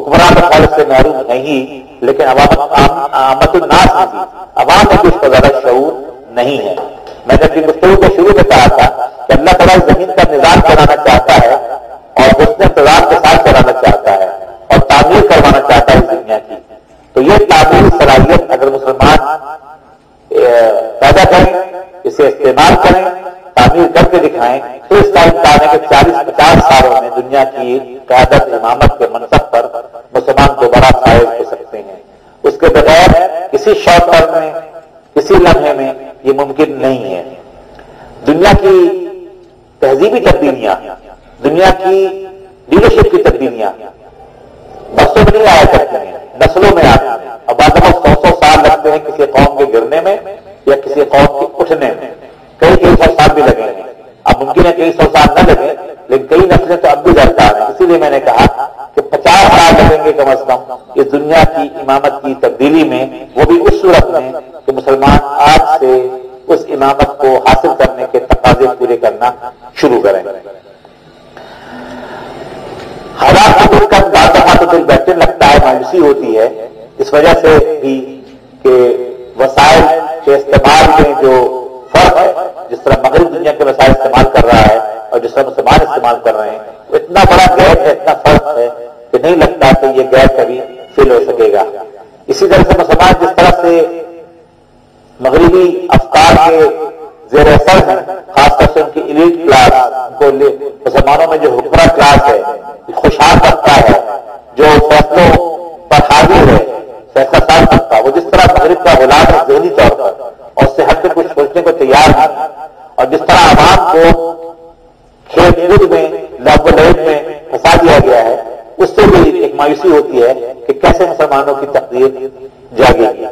حکمران خالص سے محروم ہے ہی، لیکن عامت الناس میں بھی، عوام میں بھی اس کا زیادہ شعور نہیں ہے۔ میں نے اپنی گفتگو کے شروع میں کہا تھا کہ اللہ تعالیٰ زمین کا نظام چلانا چاہتا ہے اور حسن انتظام کے ساتھ چلانا چاہتا ہے اور تعمیر کروانا چاہتا ہے اس دنیا کی، تو یہ تعمیری صلاحیت اگر مسلمان پیدا کریں، اسے استعمال کریں، تعمیر کر کے دکھائیں، تو اس کا امکان ہے کہ 40-50 سالوں میں دنیا کی قیادت امامت کے منصب پر مسلمان دوبارہ فائز ہو سکتے ہیں۔ اس کے بغیر کسی شارٹ ٹرم میں، کسی لمحے میں یہ ممکن نہیں ہے۔ دنیا کی تہذیبی تبدیلیاں، دنیا کی لیڈرشپ کی تبدیلیاں برسوں میں نہیں آیا کرتی ہیں، نسلوں میں آتی ہیں، اور بعض دفعہ 100 سال لگتے ہیں کسی قوم کے گرنے میں یا کسی قوم کے اٹھنے میں، کئی 100 سال بھی لگے ہیں۔ اب ممکن ہے کئی 100 سال نہ لگے، لیکن کئی نسلیں تو اب بھی درکار ہیں۔ اسی لیے میں نے کہا کہ 50 سال لگیں گے کم از کم اس دنیا کی امامت کی تبدیلی میں، وہ بھی اس صورت میں کہ مسلمان آج سے اس امامت کو حاصل کرنے کے تقاضے پورے کرنا شروع کریں۔ حالات کو دیکھ کر بعض دفعہ تو دل بیٹھنے لگتا ہے، مایوسی ہوتی ہے اس وجہ سے بھی کہ وسائل کے استعمال میں جو فرق ہے، جس طرح مغرب دنیا کے وسائل استعمال کر رہا ہے اور جس طرح مسلمان استعمال کر رہے ہیں، وہ اتنا بڑا گیپ ہے، اتنا فرق ہے کہ نہیں لگتا کہ یہ گیپ کبھی فل ہو سکے گا۔ اسی طرح سے مسلمان جس طرح سے مغربی افکار کے زیر اثر ہیں، خاص طور سے ان کی ایلیٹ کلاس کو مسلمانوں میں جو حکمراں کلاس ہے، خوشحال طبقہ ہے، جو فیصلوں پر حاضر ہے، فیصلہ ساز طبقہ، وہ جس طرح مغرب کا غلام ہے ذہنی طور پر اور اس سے ہٹ کے کچھ سوچنے کو تیار نہیں، اور جس طرح عوام کو کھیل کود میں لعب و لعب میں پھنسا دیا گیا ہے، اس سے بھی ایک مایوسی ہوتی ہے کہ کیسے مسلمانوں کی تقدیر جاگے گی۔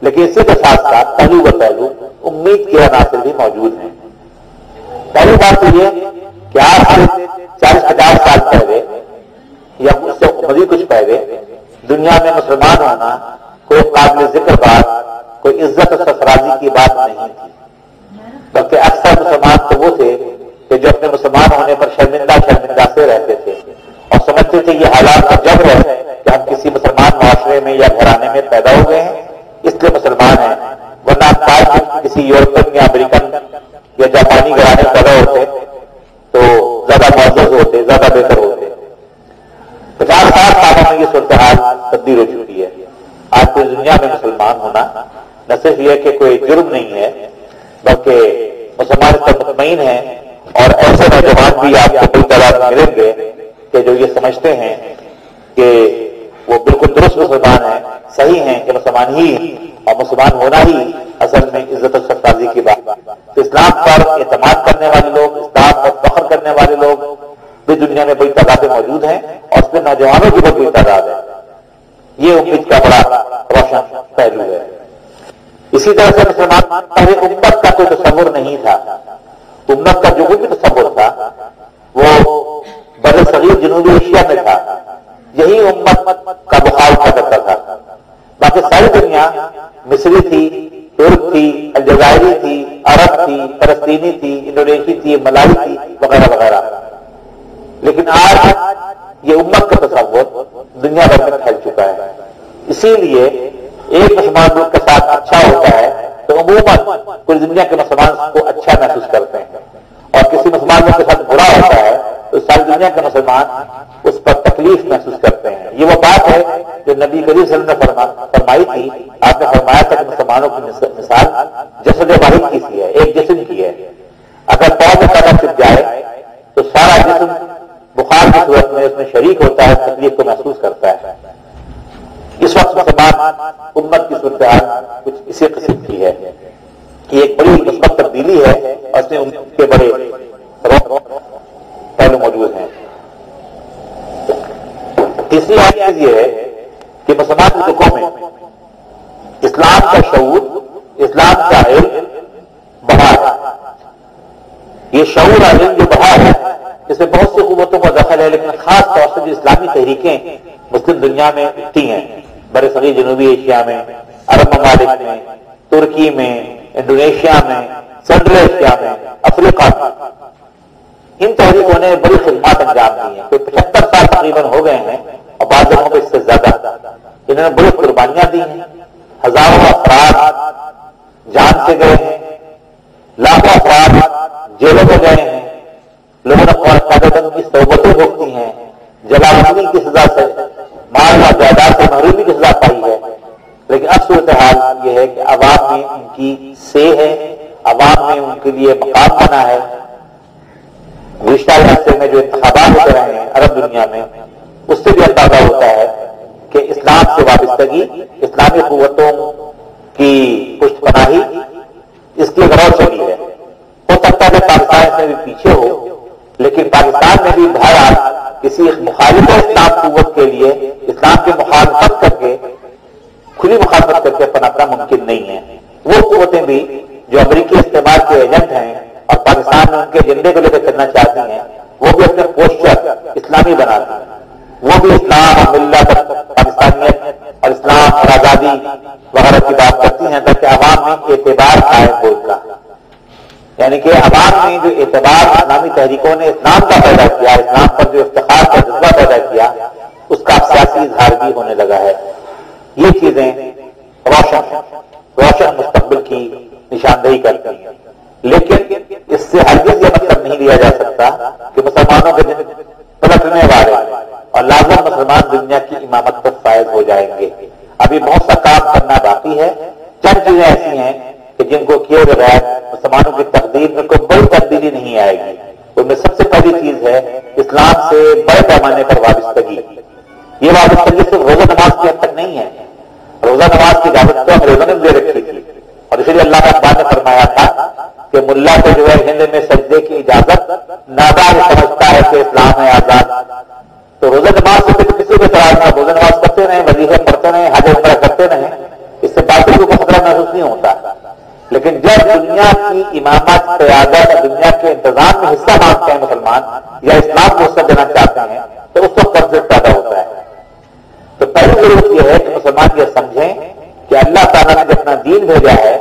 لیکن اسی کے ساتھ ساتھ پہلو امید کے عناصر بھی موجود ہیں۔ پہلی بات تو یہ کہ آج سے 40-50 سال پہلے یا اس سے مزید کچھ پہلے دنیا میں مسلمان ہونا کوئی قابل ذکر بات، کوئی عزت اور سرفرازی کی بات نہیں تھی، بلکہ اکثر مسلمان تو وہ تھے کہ جو اپنے مسلمان ہونے پر شرمندہ سے رہتے تھے اور سمجھتے تھے یہ حالات کا جبر ہے کہ ہم کسی مسلمان معاشرے میں یا گھرانے میں پیدا ہو گئے ہیں اس لیے مسلمان ہیں، ورنہ کسی یورپین یا امریکن یا جاپانی گھرانے میں پیدا ہوتے تو زیادہ معزز ہوتے، زیادہ بہتر ہوتے۔ 50-60 سالوں میں یہ صورتحال تبدیل ہو چکی ہے۔ آج پوری دنیا میں مسلمان ہونا نہ صرف یہ کہ کوئی جرم نہیں ہے، بلکہ مسلمان اس پر مطمئن ہیں، اور ایسے نوجوان بھی آپ کو بڑی تعداد ملیں گے کہ جو یہ سمجھتے ہیں کہ وہ بالکل درست مسلمان ہیں، صحیح ہیں کہ مسلمان ہی اور مسلمان ہونا ہی اصل میں عزت و سرفرازی کی بات۔ تو اسلام پر اعتماد کرنے والے لوگ، اسلام پر فخر کرنے والے لوگ بھی دنیا میں بڑی تعداد موجود ہیں، اور اس میں نوجوانوں کی بڑی تعداد ہے۔ یہ امید کا بڑا روشن پہلو ہے۔ اسی طرح سے مسلمان امت کا کوئی تصور نہیں تھا، امت کا جو کوئی بھی تصور تھا وہ برصغیر جنوبی ایشیا میں تھا، یہی امت کا مخالفہ کرتا تھا۔ باقی ساری دنیا مصری تھی، ترک تھی، الجزائری تھی، عرب تھی، فلسطینی تھی، انڈونیشی تھی، ملائی تھی، وغیرہ وغیرہ، لیکن آج یہ امت کا تصور دنیا بھر میں پھیل چکا ہے۔ اسی لیے ایک مسلمان ملک کے ساتھ اچھا ہوتا ہے تو عموماً پوری دنیا کے مسلمان کو اچھا محسوس کرتے ہیں، اور کسی مسلمان ملک کے ساتھ برا ہوتا ہے تو ساری دنیا کے مسلمان اس پر تکلیف محسوس کرتے ہیں۔ یہ وہ بات ہے جو نبی کریم صلی اللہ علیہ وسلم نے فرمائی تھی۔ آپ نے فرمایا تھا کہ مسلمانوں کی مثال جسد واحد کی سی ہے، ایک جسم کی ہے۔ اگر پاؤں میں قدم چپ جائے تو سارا جسم بخار کی صورت میں اس میں شریک ہوتا ہے، تکلیف کو محسوس کرتا ہے۔ اس وقت مسلمان امت کی صورتحال کچھ اسی قسم کی ہے کہ ایک بڑی مثبت تبدیلی ہے، اور اس میں امت کے بڑے پہلو موجود ہیں۔ تیسری چیز یہ ہے کہ مسلمان ملکوں میں اسلام کا شعور، اسلام کا علم بڑھا ہے۔ یہ شعور اور علم جو بڑھا ہے اس میں بہت سی قوتوں کا دخل ہے، لیکن خاص طور سے جو اسلامی تحریکیں مسلم دنیا میں اٹھی ہیں، برصغیر جنوبی ایشیا میں، عرب ممالک میں، ترکی میں، انڈونیشیا میں، سنٹرل ایشیا میں، افریقہ میں، ان تحریکوں نے بڑی خدمات انجام دی ہیں۔ کوئی 75 سال تقریباً ہو گئے ہیں، اور بعض جگہوں پہ اس سے انہوں نے بڑی قربانیاں دی ہیں، ہزاروں افراد جان سے گئے ہیں، لاکھوں افراد جیلوں میں گئے ہیں، لوگوں نے قائدین کی صحبتیں بھگتی ہیں، جلالبندی کی سزا سے، مال و جائیداد سے محرومی کی سزا پائی ہے. لیکن اب صورتحال یہ ہے کہ عوام میں ان کی سے ہے، عوام میں ان کے لیے مقام بنا ہے. گزشتہ عرصے میں جو انتخابات ہو رہے ہیں عرب دنیا میں، اس سے بھی اندازہ ہوتا ہے کہ اسلام سے وابستگی، اسلامی قوتوں کی پشت پناہی اس کی غرض چلی ہے. ہو سکتا ہے کہ پاکستان اس میں بھی پیچھے ہو، لیکن پاکستان میں بھی بہرحال کسی مخالف اسلام قوت کے لیے اسلام کی مخالفت کر کے، کھلی مخالفت کر کے پناپنا ممکن نہیں ہے. وہ قوتیں بھی جو امریکی استعمار کے ایجنٹ ہیں اور پاکستان میں ان کے ایجنڈے کو لے کر چلنا چاہتی ہیں، وہ بھی اپنے پوسچر اسلامی بناتی ہیں. وہ بھی اسلام اور ملت، پاکستانیت اور اسلام اور آزادی وغیرہ کی بات کرتی ہیں تاکہ عوام میں اعتبار قائم ہو کا. یعنی کہ عوام میں جو اعتبار اسلامی تحریکوں نے اسلام کا پیدا کیا، اسلام پر جو افتخار کا جذبہ پیدا کیا، اس کا سیاسی اظہار بھی ہونے لگا ہے. یہ چیزیں روشن مستقبل کی نشاندہی کرتی ہیں. لیکن اس سے ہرگز یہ مطلب نہیں لیا جا سکتا کہ مسلمانوں کے دن پلٹنے والے اور لازم مسلمان دنیا کی امامت پر فائز ہو جائیں گے. ابھی بہت سا کام کرنا باقی ہے. چند چیزیں ایسی ہیں کہ جن کو کیے بغیر مسلمانوں کی تقدیر میں کوئی بڑی تبدیلی نہیں آئے گی. ان میں سب سے پہلی چیز ہے اسلام سے بڑے پیمانے پر وابستگی. یہ وابستگی صرف روزہ نماز کی حد تک نہیں ہے. روزہ نماز کی اجازت تو انگریزوں نے دے رکھی تھی، اور اسی لیے اللہ کا اقبال نے فرمایا تھا کہ ملا کو جو ہے ہند میں سجدے کی اجازت نادان سمجھتا ہے کہ اسلام ہے آزاد. تو روزہ نماز سے کسی بھی طرح کا روزہ نماز کرتے رہیں، وظیفے پڑھتے رہیں، حج عمرہ کرتے رہیں، اس سے باقی کو خطرہ محسوس نہیں ہوتا. لیکن جب دنیا کی امامت، قیادت، دنیا کے انتظام میں حصہ مانگتے ہیں مسلمان یا اسلام کو حصہ دینا چاہتے ہیں تو اس وقت کنفلکٹ پیدا ہوتا ہے. تو پہلی ضرورت یہ ہے کہ مسلمان یہ سمجھیں کہ اللہ تعالیٰ نے جو اپنا دین بھیجا ہے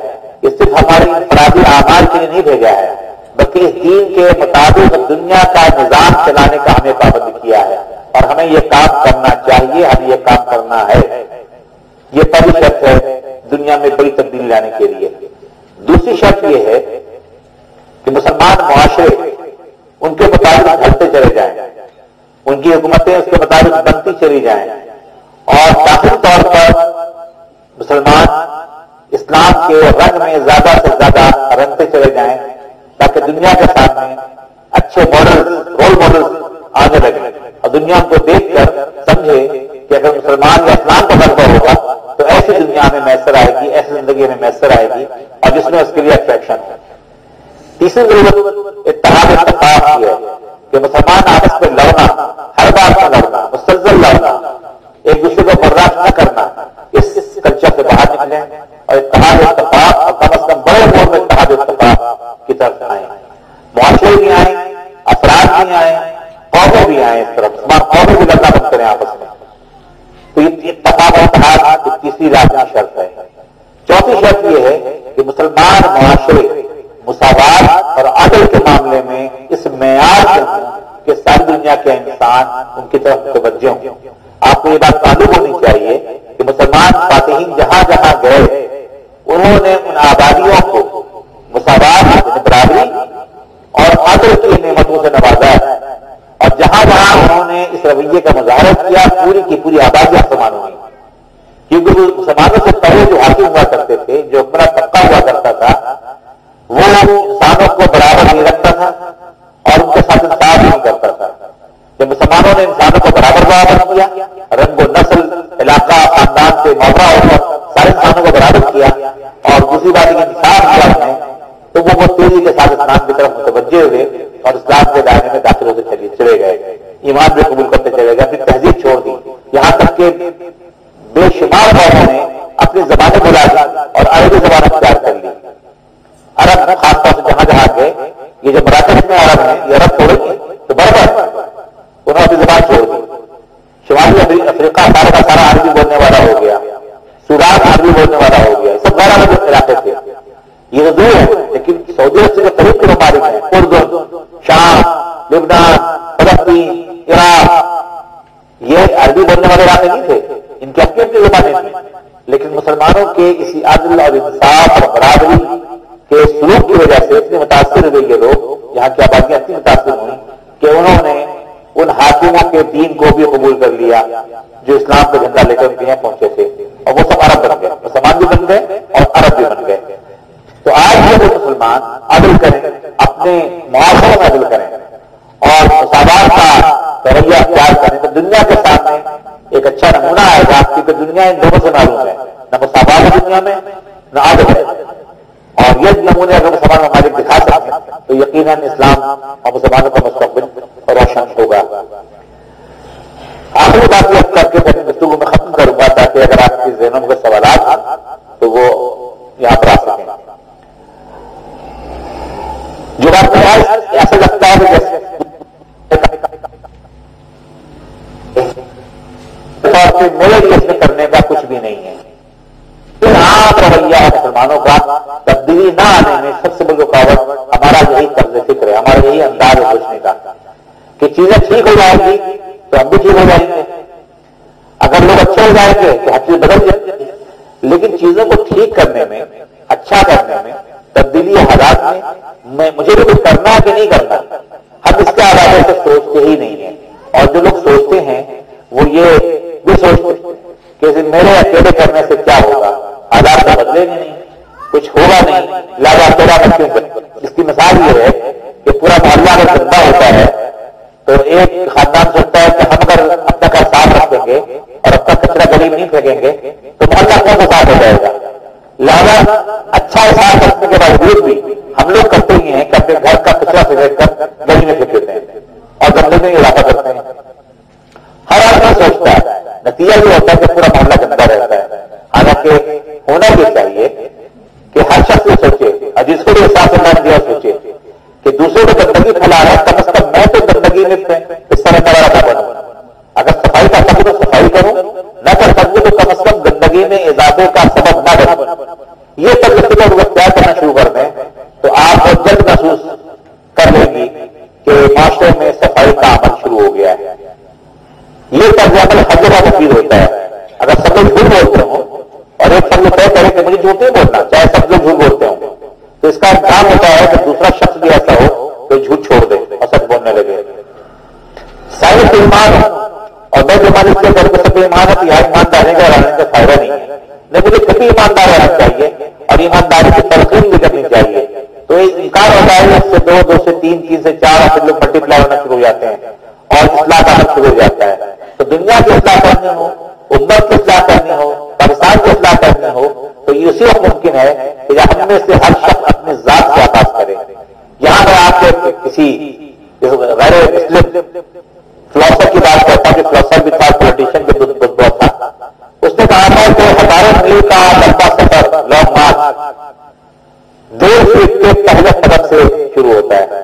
یہ صرف ہماری انفرادی اعمال کے لیے نہیں بھیجا ہے، بلکہ اس دین کے مطابق دنیا کا نظام چلانے کا ہمیں پابند کیا ہے، اور ہمیں یہ کام کرنا چاہیے، ہمیں یہ کام کرنا ہے. یہ پہلی شرط ہے دنیا میں بڑی تبدیلی لانے کے لیے. دوسری شرط یہ ہے کہ مسلمان معاشرے ان کے مطابق ڈھلتے چلے جائیں، ان کی حکومتیں اس کے مطابق بنتی چلی جائیں، اور داخلی طور پر مسلمان اسلام کے رنگ میں زیادہ سے زیادہ رنگتے چلے جائیں تاکہ دنیا کے سامنے اچھے رول ماڈل آنے لگے اور دنیا ان کو دیکھ کر سمجھے کہ اگر مسلمان یا اسلام کا غلبہ ہوگا تو ایسی دنیا میں میسر آئے گی، ایسی زندگی میں میسر آئے گی اور جس میں اس کے لیے اٹریکشن ہے. تیسری ضرورت اتحاد اتفاق کی ہے کہ مسلمان آپس میں لڑنا، ہر بات میں لڑنا، مسلسل لڑنا، ایک دوسرے کو برداشت نہ کرنا، اس کلچر سے باہر نکلیں اور اتحاد اتفاق اور کم از کم بڑے مور میں اتحاد اتفاق کی طرف آئیں. معاشرے بھی آئیں، افراد بھی آئیں، قومیں بھی آئیں، اس طرف مسلمان قومیں بھی لڑنا بند کریں آپس میں. تو یہ اتفاق اور اتحاد کی تیسری لازمی شرط ہے. چوتھی شرط یہ ہے کہ مسلمان معاشرے مساوات اور عدل کے معاملے میں اس معیار سے ہوں کہ ساری دنیا کے انسان ان کی طرف متوجہ ہوں. آپ کو یہ بات معلوم ہونی چاہیے کہ مسلمان فاتحین جہاں جہاں گئے انہوں نے ان آبادیوں کو مساوات، برابری اور عدل کی نعمتوں سے نوازا ہے، اور جہاں جہاں انہوں نے اس رویے کا مظاہرہ کیا پوری کی پوری آبادیاں مسلمانوں میں، کیونکہ مسلمانوں سے پہلے جو حاکم ہوا کرتے تھے، جو حکمراں طبقہ ہوا کرتا تھا، وہ انسانوں کو برابر نہیں رکھتا تھا اور ان کے ساتھ انصاف نہیں کرتا تھا. جب مسلمانوں نے انسانوں کو برابر کیا، رنگ و نسل، علاقہ، خاندان سے موقع اور سارے انسانوں کو برابر کیا اور دوسری بات یہ انصاف کیا ہے، تو وہ تیزی کے ساتھ اسلام کی طرف متوجہ ہوئے اور اسلام کے دائرے میں داخل ہوتے چلے گئے، ایمان بھی قبول کرتے چلے گئے، اپنی تہذیب چھوڑ دی. یہاں تک کہ بے شمار قوموں نے اپنی زبانیں بلا دی اور عربی زبان اختیار کر لی. عرب خاص طور سے جہاں جہاں گئے، یہ جو مراکش میں عرب ہیں یہ عرب تھوڑے ہیں تو برابر انہوں نے اپنی زبان چھوڑ دی. شمالی افریقہ سارا کا سارا عربی بولنے والا ہو گیا، سودان عربی بولنے والا ہو گیا، سب غیر عرب علاقے تھے. یہ تو دور ہے، لیکن سعودی عرب سے جو قریب کے ممالک ہیں، اردن، شام، لبنان، فلسطین، عراق، کی زبانیں تھیں، لیکن مسلمانوں کے اسی عدل اور انصاف اور برابری کے سلوک کی وجہ سے اتنے متاثر ہوئے یہ لوگ، یہاں کی آبادیاں اتنی متاثر ہوئی کہ انہوں نے ان حاکموں کے دین کو بھی قبول کر لیا جو اسلام کا جھنڈا لے کر ان کے یہاں پہنچے تھے، اور وہ سب عرب بن گئے، مسلمان بھی بن گئے اور عرب بھی بن گئے۔ تو آج یہ مسلمان عدل کریں، اپنے معاشرے میں عدل کریں اور مساوات کا رویہ اختیار کریں تو دنیا کے سامنے ایک اچھا نمونہ آئے گا، کیونکہ دنیا ان دونوں سے معلوم ہے، نہ مساوات ہے دنیا میں نہ عدل ہے، اور یہ نمونے اگر مسلمان ممالک دکھا سکتے ہیں تو یقیناً اسلام اور مسلمانوں کا مستقبل روشن ہوگا۔ آخری بات یہ کر کے میں گفتگو میں ختم کروں گا تاکہ اگر آپ کے ذہنوں میں سوالات ہیں تو وہ یہاں پر آ سکیں۔ جو بات ایسا لگتا ہے کہ میرے لیے اس میں کرنے کا کچھ بھی نہیں ہے، عام رویہ ہے مسلمانوں کا، تبدیلی نہ آنے میں سب سے بڑی رکاوٹ ہمارا یہی طرز فکر ہے، ہمارا یہی انداز ہے سوچنے کا کہ چیزیں ٹھیک ہو جائیں گی تو ہم بھی ٹھیک ہو جائیں گے، اگر لوگ اچھے ہو جائیں گے تو ہر چیز بدل جائے گی، لیکن چیزوں کو ٹھیک کرنے میں، اچھا کرنے میں، تبدیلی حالات میں مجھے بھی کچھ کرنا ہے کہ نہیں کرنا، ہم اس کے علاوہ سے سوچتے ہی نہیں ہیں، اور جو لوگ سوچتے ہیں وہ یہ بھی سوچتے کہ میرے اکیلے کرنے سے کیا ہوگا، حالات تو بدلیں گے نہیں، کچھ ہوگا نہیں، لہٰذا تیرا میں کیوں کروں۔ اس کی مثال یہ ہے کہ پورا محلہ اگر گندا ہوتا ہے تو ایک خاندان سوچتا ہے کہ ہم اگر اپنا گھر صاف رکھیں گے اور اپنا کچرا گلی میں نہیں پھینکیں گے تو محلہ کون سا صاف ہو جائے گا، لہٰذا اچھا صاف رکھنے کے باوجود بھی ہم لوگ کرتے ہی ہیں کہ اپنے گھر کا کچرا پھینک کر گلی میں پھینک دیتے ہیں اور گندے میں اضافہ کرتے ہیں۔ ہر آدمی سوچتا ہے، نتیجہ یہ ہوتا ہے کہ پورا محلہ گندا رہتا ہے، حالانکہ ہونا یہ چاہیے کہ ہر شخص یہ سوچے اور جس کو بھی احساس اللہ نے دیا سوچے کہ دوسروں کو گندگی پھیلا رہا ہے، کم از کم میں تو گندگی میں اس طرح کا نہ بنوں، اگر صفائی کر سکوں تو صفائی کروں، نہ کر سکوں تو کم از کم گندگی میں اضافے کا سبب نہ بنوں۔ یہ سب لوگ اختیار کرنا شروع کر دیں تو آپ جلد محسوس کر لیں گی کہ معاشرے میں صفائی کا عمل شروع ہو گیا ہے۔ یہ طرز عمل ہر جگہ مفید ہوتا ہے۔ اگر سب لوگ جھوٹ بولتے ہوں اور ایک سب لوگ طے کریں کہ مجھے جھوٹ نہیں بولنا، چاہے سب لوگ جھوٹ بولتے ہوں، تو اس کا امکان ہوتا ہے کہ دوسرا شخص بھی ایسا ہو کہ جھوٹ چھوڑ دے اور سچ بولنے لگے۔ سائنس ایمان اور میں جو مالک سے کروں سب ایمان ہے، یہاں ایمانداری کا رہنے کا فائدہ نہیں ہے، نہیں مجھے کبھی ایماندار رہنا چاہیے اور ایمانداری کی تلقین بھی کرنی چاہیے۔ تو ایک انکار ہوتا ہے، 1 سے 2، 2 سے 3، 3 سے 4 اور پھر لوگ ملٹیپلائی ہونا شروع ہو جاتے ہیں اور اصلاح کا شروع ہو جاتا ہے۔ تو دنیا کی اصلاح کرنی ہو، امت کی اصلاح کرنی ہو، پاکستان کی اصلاح کرنی ہو تو یہ اسی وقت ممکن ہے کہ جب ہم میں سے ہر شخص اپنی ذات سے آغاز کرے۔ یہاں میں آپ کے کسی غیر مسلم فلاسفر کی بات کرتا ہوں، کہ فلاسفر بھی تھا، پولیٹیشین بھی بہت تھا، اس نے کہا تھا کہ 1000 میل کا لمبا سفر، لانگ مارچ 1.5 فٹ کے پہلے قدم سے شروع ہوتا ہے۔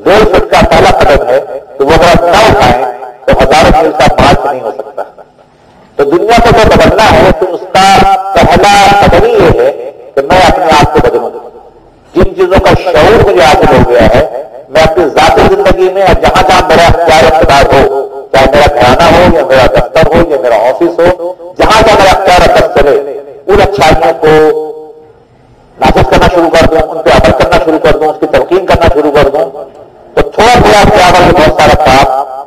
1.5 فٹ کا پہلا قدم ہے تو وہ اگر نہ اٹھائیں تو 1000 میل کا مارچ نہیں ہو سکتا۔ تو دنیا کو جو بدلنا ہے تو اس کا پہلا قدم ہی یہ ہے کہ میں اپنے آپ کو بدلوں۔ جن چیزوں کا شعور مجھے حاصل ہو گیا ہے، میں اپنی ذاتی زندگی میں اور جہاں جہاں میرا اختیار اقتدار ہو، چاہے میرا گھرانہ ہو یا میرا دفتر ہو یا میرا آفس ہو، جہاں جہاں میرا اختیار اثر چلے ان اچھائیوں کو نافذ کرنا شروع کر دوں، ان پہ عمل کرنا شروع کر دوں، اس کی تلقین کرنا شروع کر دوں، تو تھوڑا تھوڑا کیا بہت سارا کام،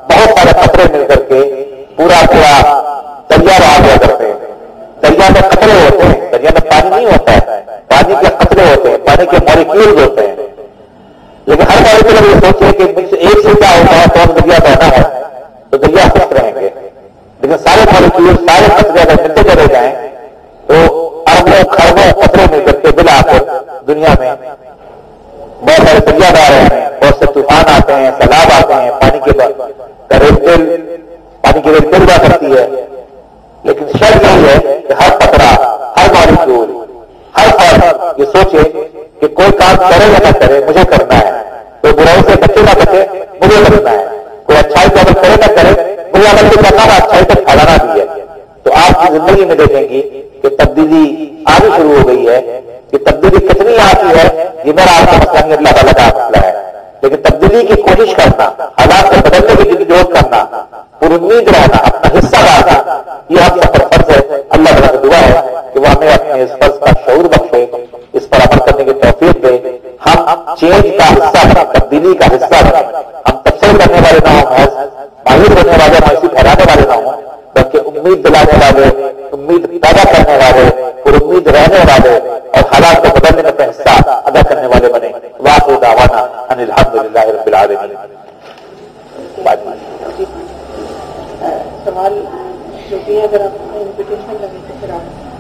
بہت سارے قطرے مل کر کے پورا دریا بہا دیا کرتے ہیں۔ دریا میں قطرے ہوتے ہیں، دریا میں پانی نہیں ہوتا ہے، پانی کے قطرے ہوتے ہیں، پانی کے مالیکیولز ہوتے ہیں، لیکن ہر مالیکیول یہ سوچے کہ مجھ سے ایک سے کیا ہوتا ہے تو دریا بہنا ہے تو دریا خشک رہیں گے، لیکن سارے مالیکیول، سارے قطرے اگر ملتے چلے جائیں تو اربوں خربوں قطرے مل کر کے بالآخر دنیا میں بہت سارے دریا بہ رہے ہیں، بہت سے طوفان آتے ہیں، سیلاب آتے ہیں، پانی کی ریل پیدا کرتی ہے۔ لیکن شرط یہی ہے کہ ہر قطرہ، ہر مالیکیول، ہر فرد یہ سوچے کہ کوئی کام کرے یا نہ کرے مجھے کرنا ہے، کوئی برائی سے بچے نہ بچے مجھے کرنا ہے، کوئی اچھائی کا عمل کرے نہ کرے مجھے عمل سے کرنا نہ، اچھائی تک پھیلانا بھی ہے۔ تو آپ کی زندگی میں دیکھیں گی کہ تبدیلی آنی شروع ہو گئی ہے۔ کہ تبدیلی کتنی آتی ہے یہ میرا آپ کا مسئلہ نہیں، اللہ تعالیٰ کا مسئلہ ہے، لیکن تبدیلی کی کوشش کرنا، حالات کو بدلنے کی جدوجہد کرنا، پر امید رہنا، اپنا حصہ ڈالنا، یہ ہم سب پر فرض ہے۔ ہم تفصیل کرنے والے نہ ہوں، مایوس ہونے والے، مایوسی پھیلانے والے نہ ہوں، بلکہ امید دلانے والے، امید پیدا کرنے والے، اور امید رہنے والے اور حالات کو بدلنے میں اپنا حصہ ادا کرنے والے بنے۔ وآخر دعوانا ان الحمدللہ رب العالمین۔ سوال جو بھی اگر آپ انویٹیشن لگے تو پھر آپ